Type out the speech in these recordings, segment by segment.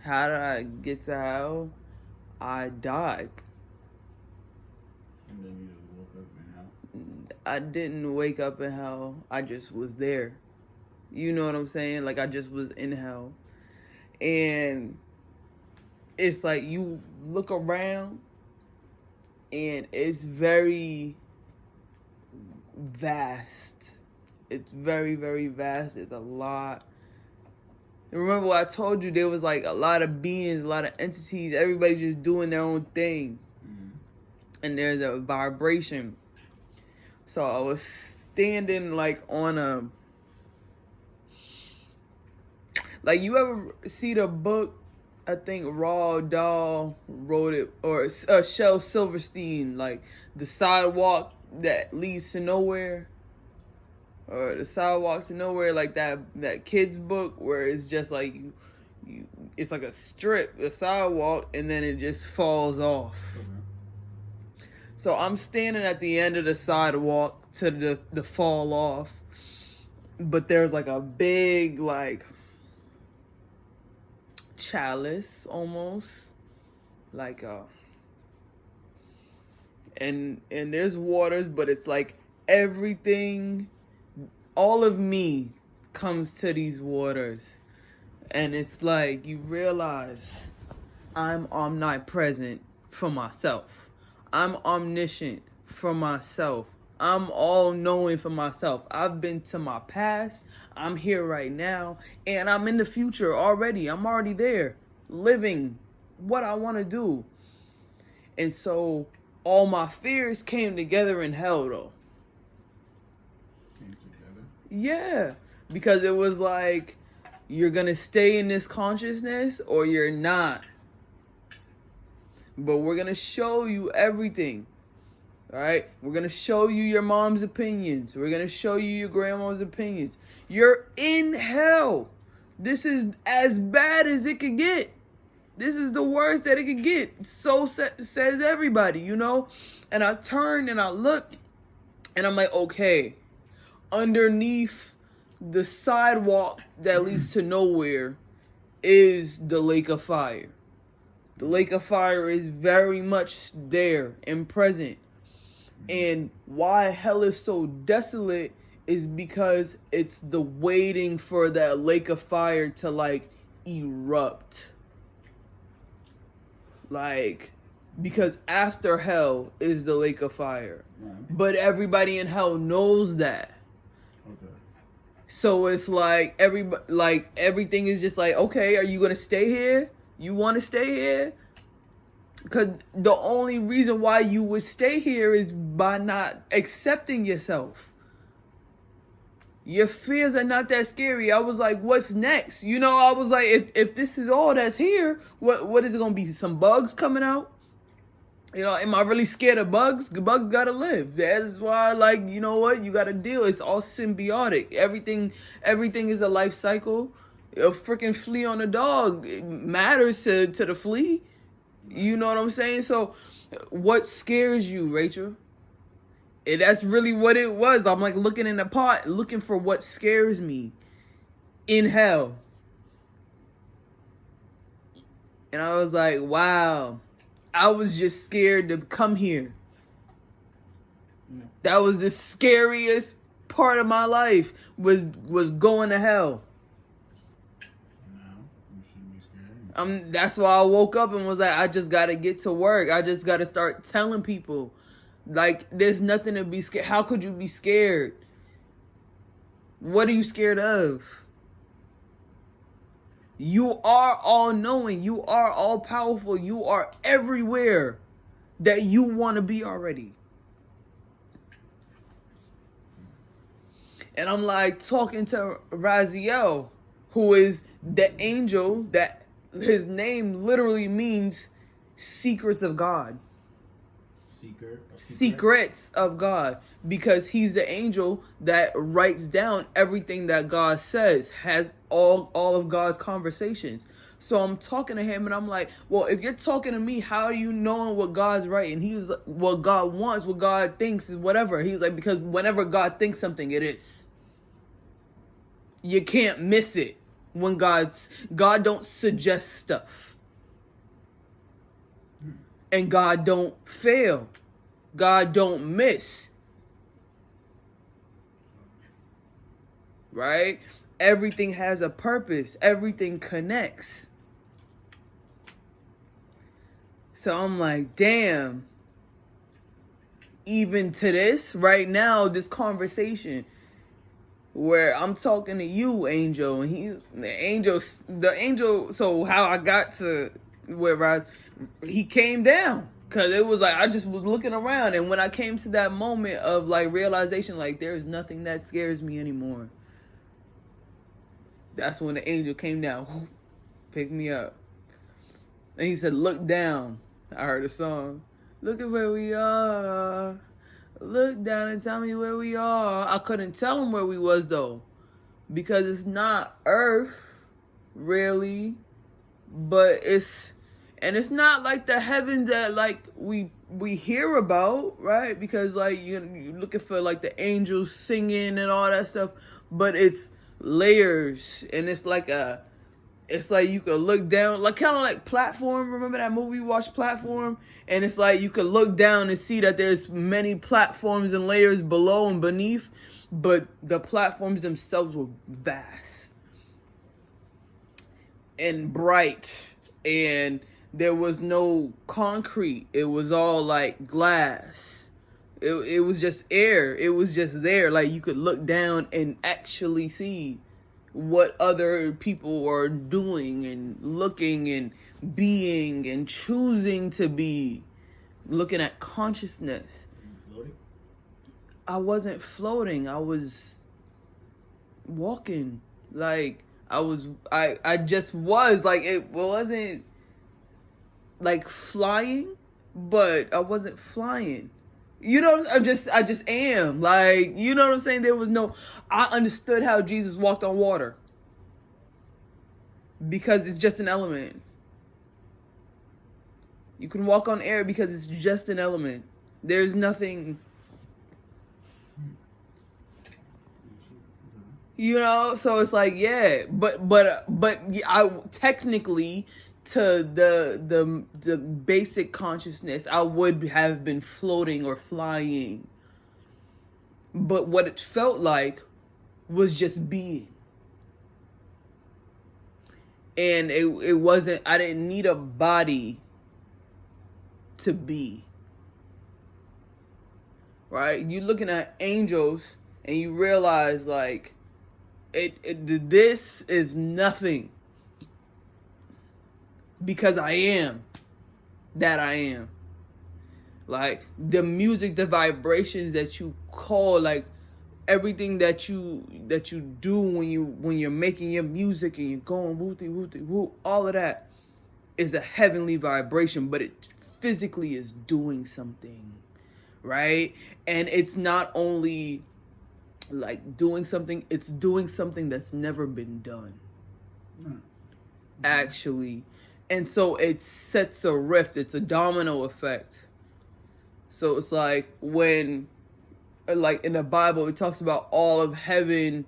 How did I get to hell? I died. And then you just woke up in hell? I didn't wake up in hell. I just was there. You know what I'm saying? Like, I just was in hell. And it's like you look around and it's very vast. It's very, very vast. It's a lot. Remember what I told you? There was like a lot of beings, a lot of entities, everybody just doing their own thing. Mm-hmm. And there's a vibration. So I was standing like on a... Like, you ever see the book, I think Roald Dahl wrote it, or Shel Silverstein, like The Sidewalk That Leads to Nowhere? Or The Sidewalk to Nowhere, like that kid's book where it's just like you it's like a strip, a sidewalk, and then it just falls off. Mm-hmm. So I'm standing at the end of the sidewalk to the fall off, but there's like a big like chalice almost, like and there's waters, but it's like everything, all of me comes to these waters. And it's like you realize I'm omnipresent for myself. I'm omniscient for myself. I'm all-knowing for myself. I've been to my past. I'm here right now. And I'm in the future already. I'm already there, living what I want to do. And so all my fears came together in hell, though. Came together? Yeah. Because it was like, you're going to stay in this consciousness or you're not. But we're going to show you everything. All right? We're going to show you your mom's opinions. We're going to show you your grandma's opinions. You're in hell. This is as bad as it could get. This is the worst that it could get. So says everybody, you know? And I turn and I look and I'm like, okay, underneath the sidewalk that leads to nowhere is the lake of fire. The lake of fire is very much there and present. And why hell is so desolate is because it's the waiting for that lake of fire to like erupt. Like, because after hell is the lake of fire. Right. But everybody in hell knows that. Okay. So it's like everything is just like, okay, are you gonna stay here? You want to stay here? Because the only reason why you would stay here is by not accepting yourself. Your fears are not that scary. I was like, what's next? You know, I was like, if this is all that's here, what is it going to be? Some bugs coming out? You know, am I really scared of bugs? The bugs got to live. That is why, like, you know what? You got to deal. It's all symbiotic. Everything is a life cycle. A freaking flea on a dog, it matters to the flea. You know what I'm saying? So what scares you, Rachel? And that's really what it was. I'm like looking in the pot, looking for what scares me in hell. And I was like, wow, I was just scared to come here. That was the scariest part of my life, was going to hell. That's why I woke up and was like, I just got to get to work. I just got to start telling people. Like, there's nothing to be scared. How could you be scared? What are you scared of? You are all knowing. You are all powerful. You are everywhere that you want to be already. And I'm like talking to Raziel, who is the angel that his name literally means secrets of God. Secrets of God. Because he's the angel that writes down everything that God says, has all of God's conversations. So I'm talking to him and I'm like, well, if you're talking to me, how are you knowing what God's writing? He's like, what God wants, what God thinks is whatever. He's like, because whenever God thinks something, it is. You can't miss it. when God don't suggest stuff. And God don't fail. God don't miss. Right? Everything has a purpose. Everything connects. So I'm like, damn. Even to this, right now, this conversation where I'm talking to you, Angel, and the angel. So how I got to where he came down, because it was like I just was looking around, and when I came to that moment of like realization, like there's nothing that scares me anymore. That's when the angel came down, picked me up, and he said, "Look down." I heard a song. Look at where we are. Look down and tell me where we are. I couldn't tell him where we was though, because it's not Earth, really, but it's not like the heavens that like we hear about, right? Because like you're looking for like the angels singing and all that stuff, but it's layers, and it's like you could look down, like kind of like Platform. Remember that movie we watched, Platform? And it's like you could look down and see that there's many platforms and layers below and beneath, but the platforms themselves were vast and bright, and there was no concrete. It was all like glass. It was just air. It was just there. Like you could look down and actually see what other people are doing and looking and being and choosing to be, looking at consciousness. Floating? I wasn't floating. I was walking. Like I just was like, it wasn't like flying, but I wasn't flying. You know, I just am. Like, you know what I'm saying? There was no, I understood how Jesus walked on water. Because it's just an element. You can walk on air because it's just an element. There's nothing, you know, so it's like, yeah, but I technically, to the basic consciousness, I would have been floating or flying. But what it felt like was just being. And it wasn't, I didn't need a body to be. Right? You looking at angels and you realize like this is nothing. Because I am that I am. Like the music, the vibrations that you call, like everything that you do when you're making your music and you're going wooty wooty woo, all of that is a heavenly vibration, but it physically is doing something, right? And it's not only like doing something, it's doing something that's never been done. Actually. And so it sets a rift. It's a domino effect. So it's like when, like in the Bible, it talks about all of heaven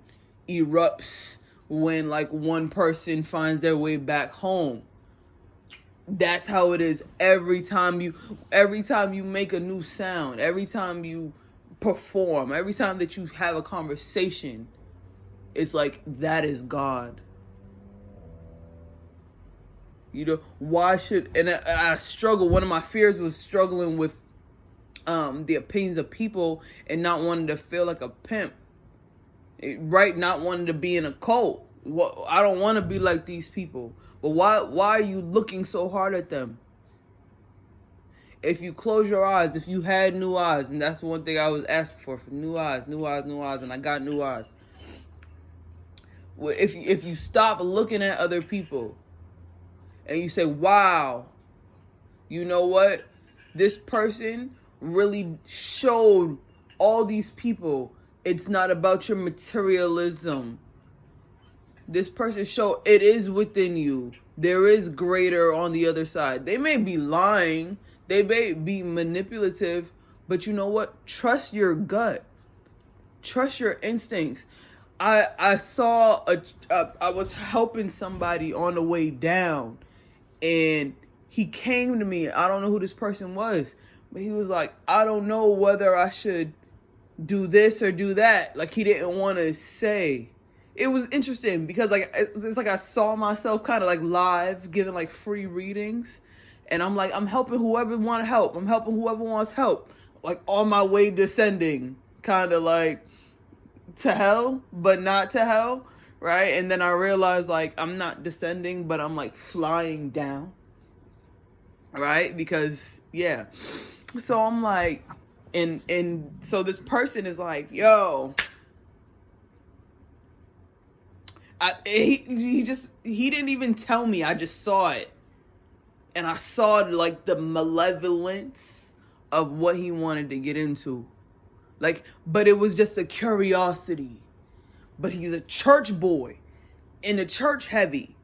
erupts when like one person finds their way back home. That's how it is every time you make a new sound, every time you perform, every time that you have a conversation, it's like that is God. You know, why should, and I struggle, one of my fears was struggling with the opinions of people and not wanting to feel like a pimp, right? Not wanting to be in a cult. I don't want to be like these people. But why are you looking so hard at them? If you close your eyes, if you had new eyes, and that's one thing I was asking for new eyes, and I got new eyes. Well, if you stop looking at other people, and you say, wow, you know what? This person really showed all these people it's not about your materialism. This person showed it is within you. There is greater on the other side. They may be lying. They may be manipulative. But you know what? Trust your gut. Trust your instincts. I saw I was helping somebody on the way down, and he came to me. I don't know who this person was, but he was like, I don't know whether I should do this or do that. Like, he didn't want to say. It was interesting because like it's like I saw myself kind of like live giving like free readings, and I'm like, I'm helping whoever want help. I'm helping whoever wants help. Like on my way descending, kind of like to hell, but not to hell, right? And then I realized like I'm not descending, but I'm like flying down, right? Because yeah, so I'm like, and so this person is like, yo, he didn't even tell me. I just saw it, and I saw like the malevolence of what he wanted to get into. Like, but it was just a curiosity. But he's a church boy and a church heavy.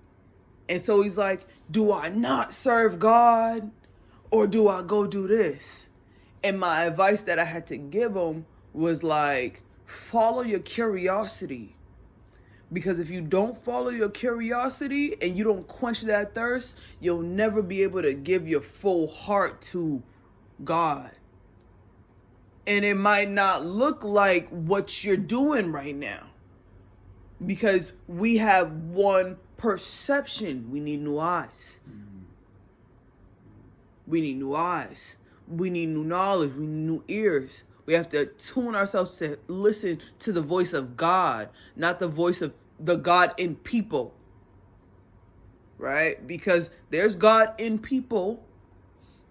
And so he's like, do I not serve God or do I go do this? And my advice that I had to give him was like, follow your curiosity. Because if you don't follow your curiosity and you don't quench that thirst, you'll never be able to give your full heart to God. And it might not look like what you're doing right now. Because we have one perception. We need new eyes. We need new eyes. We need new knowledge. We need new ears. We have to tune ourselves to listen to the voice of God, not the voice of the God in people. Right? Because there's God in people,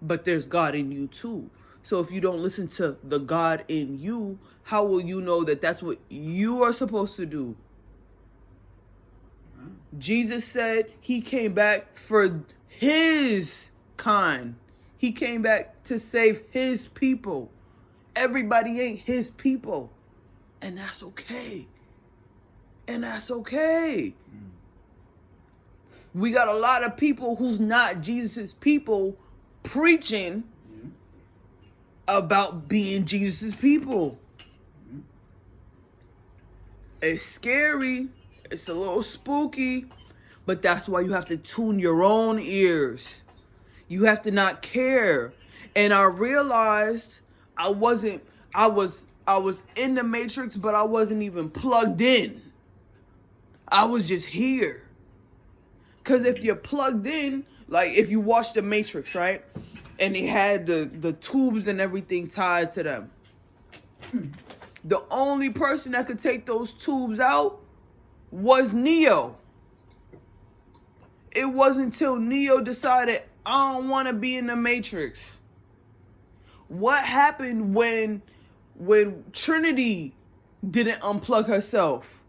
but there's God in you too. So if you don't listen to the God in you, how will you know that that's what you are supposed to do? Jesus said he came back for his kind. He came back to save his people. Everybody ain't his people. And that's okay. And that's okay. We got a lot of people who's not Jesus's people preaching about being Jesus' people. It's scary. It's a little spooky. But that's why you have to tune your own ears. You have to not care. And I realized I was in the matrix, but I wasn't even plugged in. I was just here. Because if you're plugged in, like if you watch the Matrix, right? And they had the tubes and everything tied to them. The only person that could take those tubes out was Neo. It wasn't until Neo decided, I don't want to be in the Matrix. What happened when Trinity didn't unplug herself?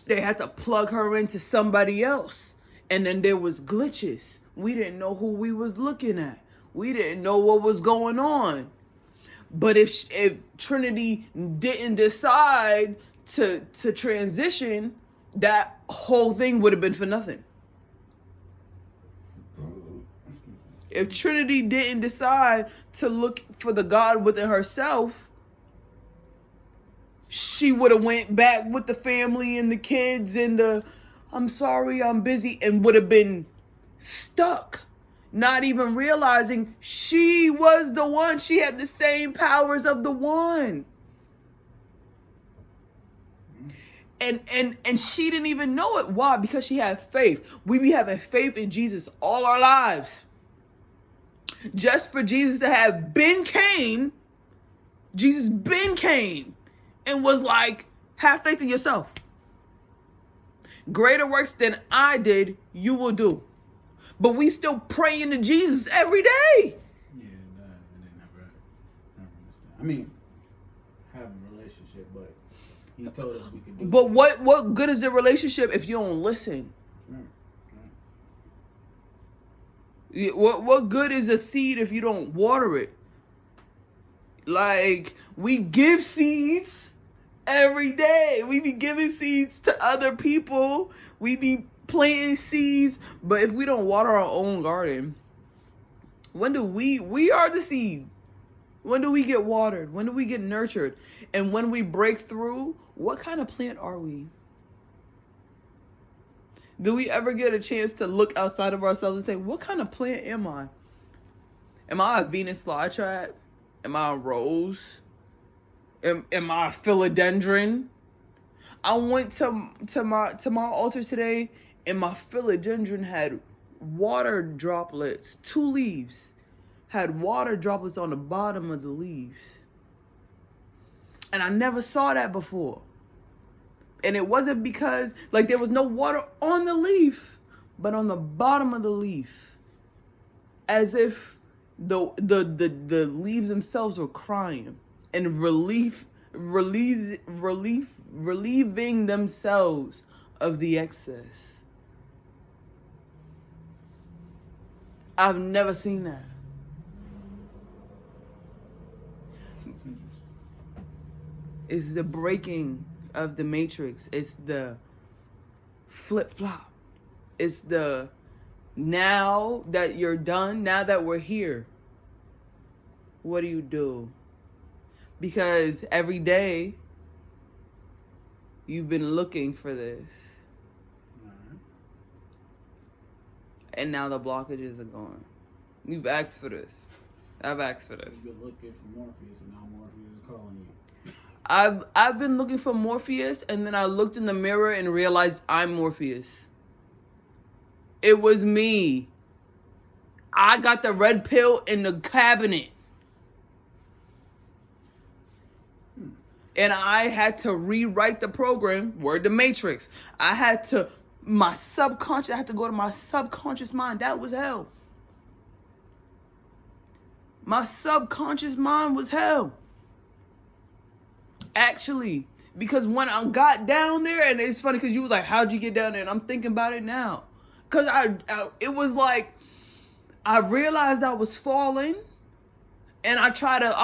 They had to plug her into somebody else. And then there was glitches. We didn't know who we was looking at. We didn't know what was going on. But if Trinity didn't decide to transition, that whole thing would have been for nothing. If Trinity didn't decide to look for the God within herself, she would have went back with the family and the kids and I'm sorry, I'm busy, and would have been stuck. Not even realizing she was the one. She had the same powers of the one. And she didn't even know it. Why? Because she had faith. We be having faith in Jesus all our lives. Just for Jesus to have been came, Jesus been came and was like, have faith in yourself. Greater works than I did, you will do. But we still praying to Jesus every day. Yeah, never understand. I mean, have a relationship, but he told us we could do it. But what good is the relationship if you don't listen? What good is a seed if you don't water it? Like, we give seeds every day. We be giving seeds to other people. We be planting seeds. But if we don't water our own garden, when do we are the seed. When do we get watered? When do we get nurtured? And when we break through, what kind of plant are we? Do we ever get a chance to look outside of ourselves and say, what kind of plant am I? Am I a Venus flytrap? Am I a rose? Am I a philodendron? I went to my altar today, and my philodendron had water droplets. 2 leaves had water droplets on the bottom of the leaves. And I never saw that before. And it wasn't because, like, there was no water on the leaf, but on the bottom of the leaf. As if the leaves themselves were crying and relieving themselves of the excess. I've never seen that. It's the breaking of the matrix. It's the flip-flop. It's the now that you're done, now that we're here, what do you do? Because every day you've been looking for this. And now the blockages are gone. You've asked for this. I've asked for this. You've been looking for Morpheus, and now Morpheus is calling you. I've been looking for Morpheus, and then I looked in the mirror and realized I'm Morpheus. It was me. I got the red pill in the cabinet. And I had to rewrite the program, word the matrix. I had to go to my subconscious mind. That was hell. My subconscious mind was hell. Actually, because when I got down there, and it's funny because you were like, how'd you get down there? And I'm thinking about it now. Because it was like, I realized I was falling, and I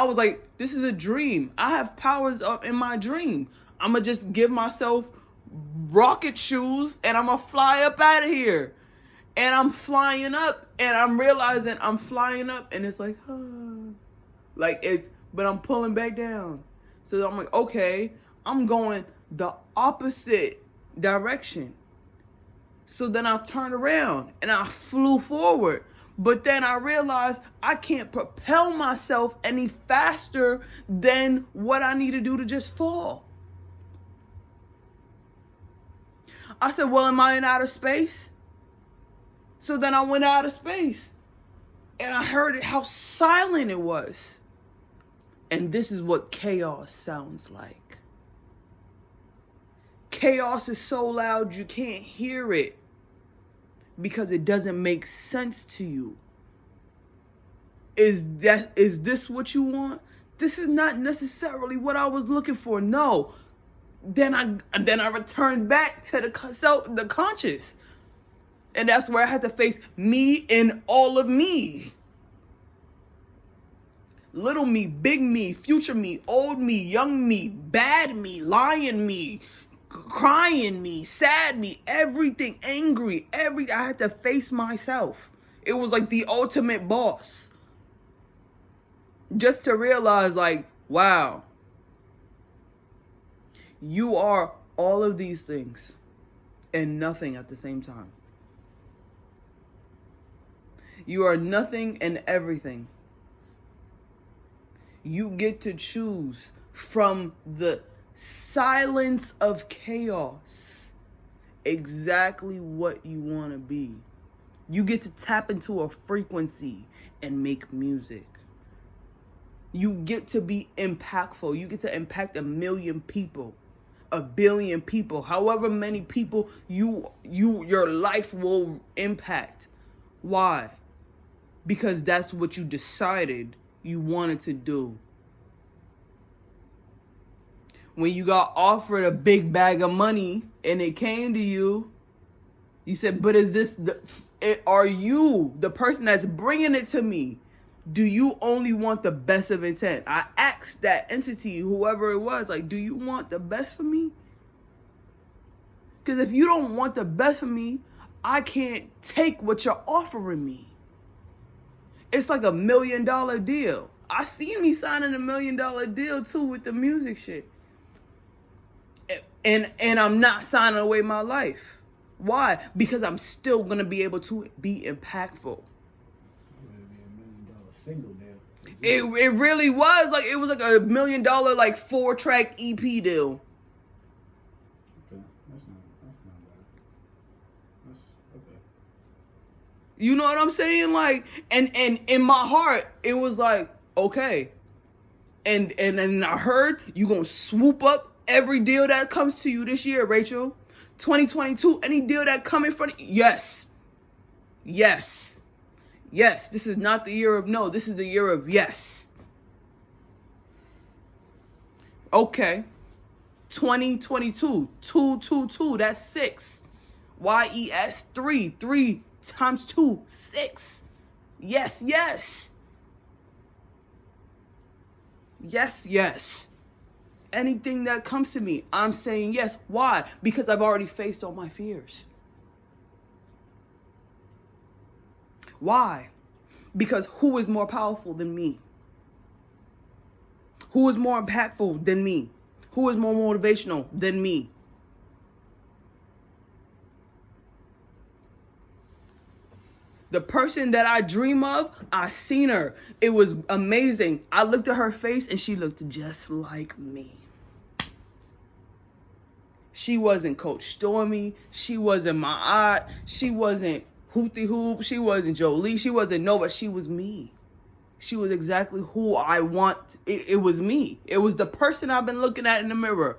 was like, this is a dream. I have powers up in my dream. I'm going to just give myself rocket shoes, and I'm going to fly up out of here. And I'm flying up, and I'm realizing I'm flying up, and it's like, but I'm pulling back down. So I'm like, okay, I'm going the opposite direction. So then I turned around and I flew forward. But then I realized I can't propel myself any faster than what I need to do to just fall. I said, well, am I in outer space? So then I went out of space. And I heard how silent it was. And this is what chaos sounds like. Chaos is so loud you can't hear it because it doesn't make sense to you. Is this what you want? This is not necessarily what I was looking for. No. Then I returned back to the conscious. And that's where I had to face me and all of me. Little me, big me, future me, old me, young me, bad me, lying me, crying me, sad me, everything, angry, I had to face myself. It was like the ultimate boss. Just to realize, like, wow, you are all of these things and nothing at the same time. You are nothing and everything. You get to choose from the silence of chaos exactly what you want to be. You get to tap into a frequency and make music. You get to be impactful. You get to impact 1 million people, 1 billion people, however many people your life will impact. Why? Because that's what you decided you wanted to do. When you got offered a big bag of money and it came to you, you said, but are you the person that's bringing it to me? Do you only want the best of intent? I asked that entity, whoever it was, like, do you want the best for me? Because if you don't want the best for me, I can't take what you're offering me. It's like $1 million deal. I seen me signing $1 million deal too with the music shit. And I'm not signing away my life. Why? Because I'm still gonna be able to be impactful. Single deal. It really was like it was like $1 million like 4-track EP deal. Okay, that's not bad. That's okay. You know what I'm saying? Like, and in my heart, it was like, okay. And then I heard you gonna swoop up every deal that comes to you this year, Rachel. 2022, any deal that come in front of you, yes. Yes. Yes. This is not the year of no. This is the year of yes. Okay. 2022, 222, that's 6. YES 3 times 2, 6. Yes, yes. Yes, yes. Anything that comes to me, I'm saying yes. Why? Because I've already faced all my fears. Why? Because who is more powerful than me? Who is more impactful than me? Who is more motivational than me? The person that I dream of, I seen her. It was amazing. I looked at her face and she looked just like me. She wasn't Coach Stormy. She wasn't my aunt. She wasn't Hootie Hoop. She wasn't Jolie. She wasn't nobody. She was me. She was exactly who I want. It was me. It was the person I've been looking at in the mirror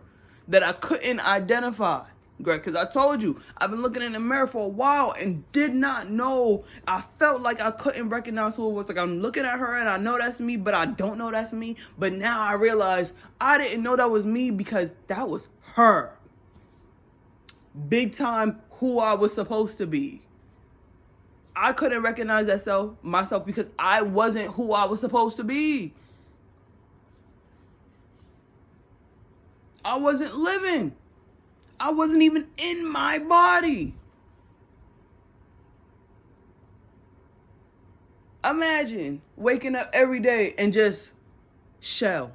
that I couldn't identify. Greg, because I told you, I've been looking in the mirror for a while and did not know. I felt like I couldn't recognize who it was. Like, I'm looking at her and I know that's me, but I don't know that's me. But now I realize I didn't know that was me because that was her. Big time who I was supposed to be. I couldn't recognize myself because I wasn't who I was supposed to be. I wasn't living. I wasn't even in my body. Imagine waking up every day and just shell.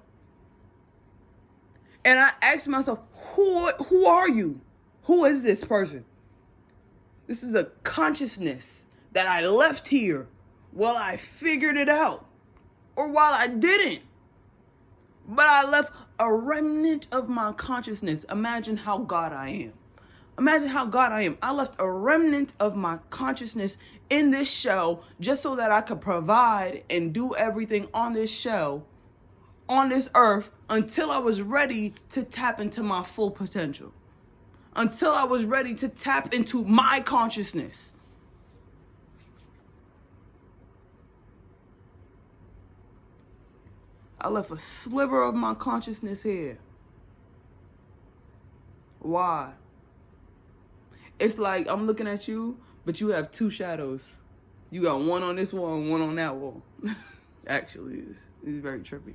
And I asked myself, who are you? Who is this person? This is a consciousness that I left here while I figured it out. Or while I didn't. But I left a remnant of my consciousness. Imagine how God I am. Imagine how God I am. I left a remnant of my consciousness in this shell just so that I could provide and do everything on this shell, on this earth, until I was ready to tap into my full potential. Until I was ready to tap into my consciousness. I left a sliver of my consciousness here. Why? It's like I'm looking at you, but you have two shadows. You got one on this wall and one on that wall. Actually, it's very trippy.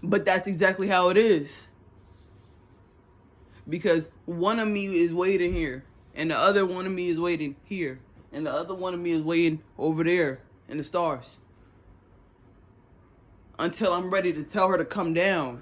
But that's exactly how it is. Because one of me is waiting here, and the other one of me is waiting here, and the other one of me is waiting over there in the stars. Until I'm ready to tell her to come down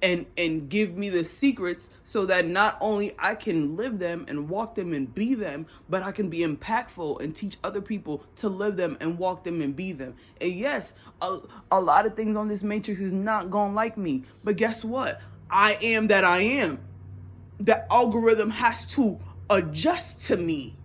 and give me the secrets so that not only I can live them and walk them and be them, but I can be impactful and teach other people to live them and walk them and be them. And yes, a lot of things on this matrix is not gonna like me, but guess what? I am that I am. The algorithm has to adjust to me.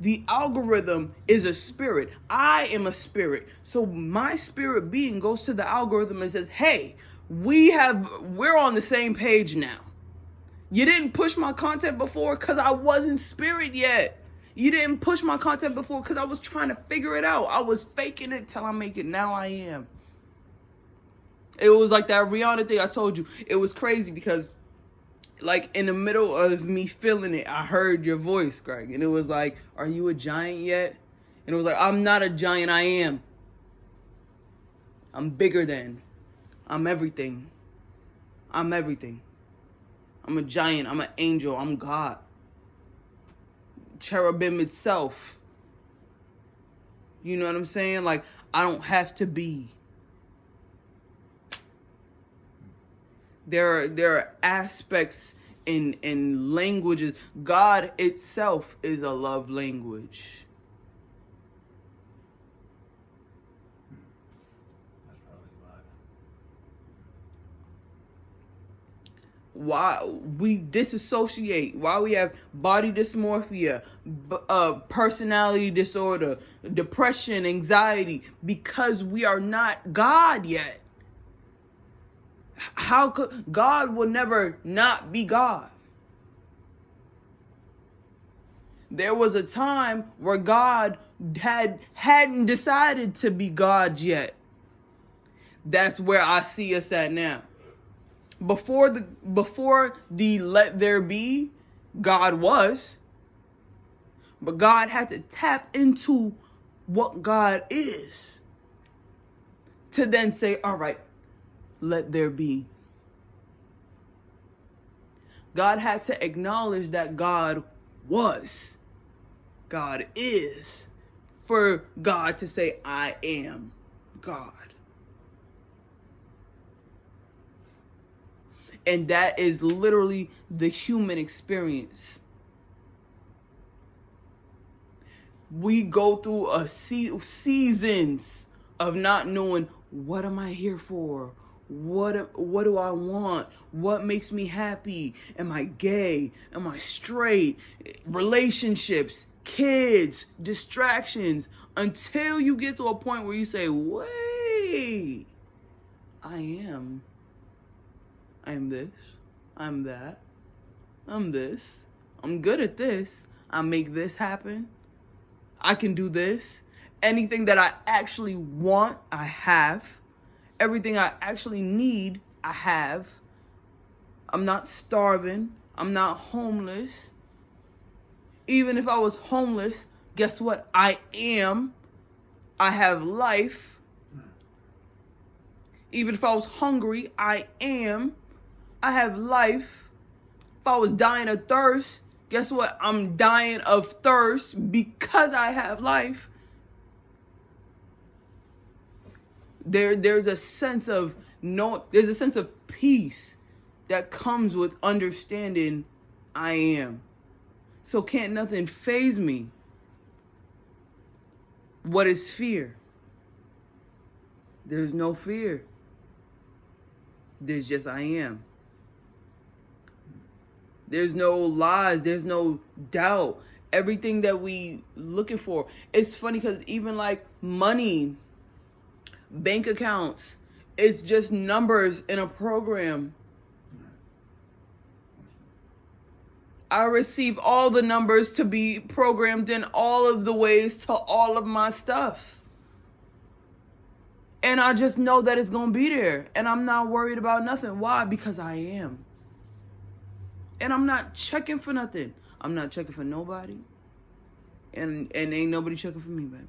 The algorithm is a spirit. I am a spirit. So my spirit being goes to the algorithm and says, hey, we're on the same page now. You didn't push my content before because I wasn't spirit yet. You didn't push my content before because I was trying to figure it out. I was faking it till I make it. Now I am. It was like that Rihanna thing I told you. It was crazy because like in the middle of me feeling it, I heard your voice, Greg. And it was like, are you a giant yet? And it was like, I'm not a giant, I am. I'm bigger than. I'm everything. I'm everything. I'm a giant, I'm an angel, I'm God. Cherubim itself. You know what I'm saying? Like, I don't have to be. There are aspects in languages. God itself is a love language. That's probably why we disassociate, why we have body dysmorphia, personality disorder, depression, anxiety, because we are not God yet. How could God will never not be God? There was a time where God hadn't decided to be God yet. That's where I see us at now. Before the let there be, God was. But God had to tap into what God is to then say, all right, let there be. God had to acknowledge that God was. God is. For God to say, I am God. And that is literally the human experience. We go through seasons of not knowing, what am I here for? What do I want? What makes me happy? Am I gay? Am I straight? Relationships, kids, distractions, until you get to a point where you say, wait, I am this, I'm that, I'm this, I'm good at this, I make this happen, I can do this, anything that I actually want, I have, everything I actually need, I have, I'm not starving, I'm not homeless. Even if I was homeless, guess what, I am, I have life. Even if I was hungry, I am, I have life. If I was dying of thirst, guess what? I'm dying of thirst because I have life. There's a sense of there's a sense of peace that comes with understanding I am. So can't nothing faze me. What is fear? There's no fear. There's just I am. There's no lies. There's no doubt. Everything that we looking for. It's funny because even like money, bank accounts, it's just numbers in a program. I receive all the numbers to be programmed in all of the ways to all of my stuff. And I just know that it's going to be there. And I'm not worried about nothing. Why? Because I am. And I'm not checking for nothing. I'm not checking for nobody. And ain't nobody checking for me, baby.